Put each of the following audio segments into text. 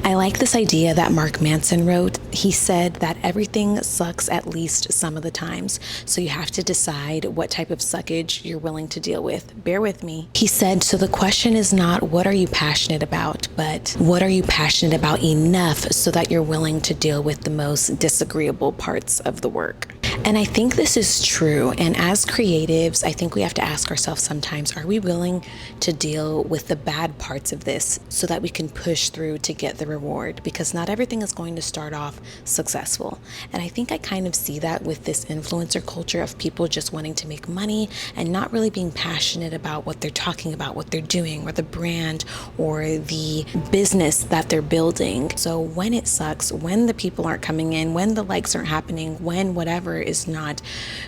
I like this idea that Mark Manson wrote. He said that everything sucks at least some of the times, so you have to decide what type of suckage you're willing to deal with. Bear with me. He said, so the question is not what are you passionate about, but what are you passionate about enough so that you're willing to deal with the most disagreeable parts of the work. And I think this is true. And as creatives, I think we have to ask ourselves sometimes, are we willing to deal with the bad parts of this so that we can push through to get the reward? Because not everything is going to start off successful. And I think I kind of see that with this influencer culture of people just wanting to make money and not really being passionate about what they're talking about, what they're doing, or the brand or the business that they're building. So when it sucks, when the people aren't coming in, when the likes aren't happening, when whatever is not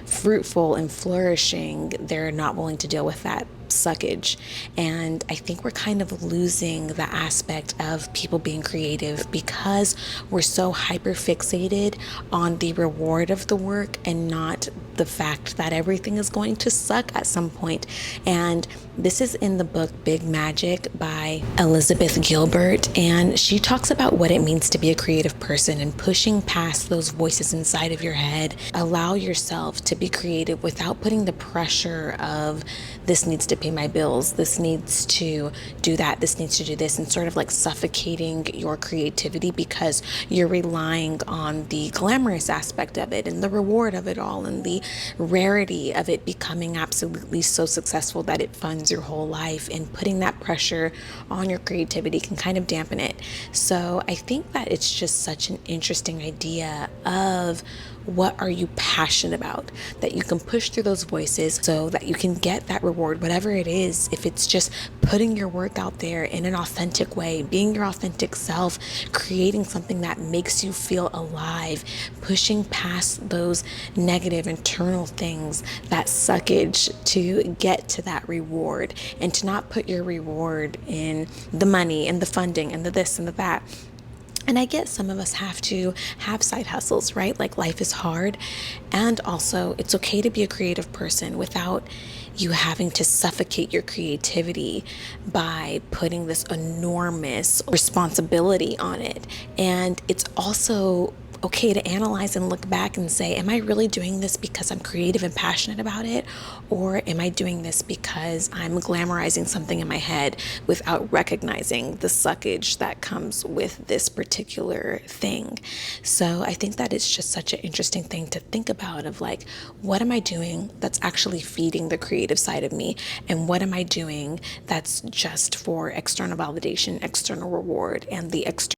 fruitful and flourishing, they're not willing to deal with that suckage. And I think we're kind of losing the aspect of people being creative because we're so hyper fixated on the reward of the work and not the fact that everything is going to suck at some point. And this is in the book Big Magic by Elizabeth Gilbert, and she talks about what it means to be a creative person and pushing past those voices inside of your head. Allow yourself to be creative without putting the pressure of this needs to pay my bills, this needs to do that, this needs to do this, and sort of like suffocating your creativity because you're relying on the glamorous aspect of it and the reward of it all and the rarity of it becoming absolutely so successful that it funds your whole life. And putting that pressure on your creativity can kind of dampen it. So I think that it's just such an interesting idea of what are you passionate about, that you can push through those voices so that you can get that reward, whatever it is. If it's just putting your work out there in an authentic way, being your authentic self, creating something that makes you feel alive, pushing past those negative internal things, that suckage to get to that reward, and to not put your reward in the money and the funding and the this and the that. And I get some of us have to have side hustles, right? Like life is hard. And also, it's okay to be a creative person without you having to suffocate your creativity by putting this enormous responsibility on it. And it's also okay to analyze and look back and say, am I really doing this because I'm creative and passionate about it? Or am I doing this because I'm glamorizing something in my head without recognizing the suckage that comes with this particular thing? So I think that it's just such an interesting thing to think about of like, what am I doing that's actually feeding the creative side of me? And what am I doing that's just for external validation, external reward, and the external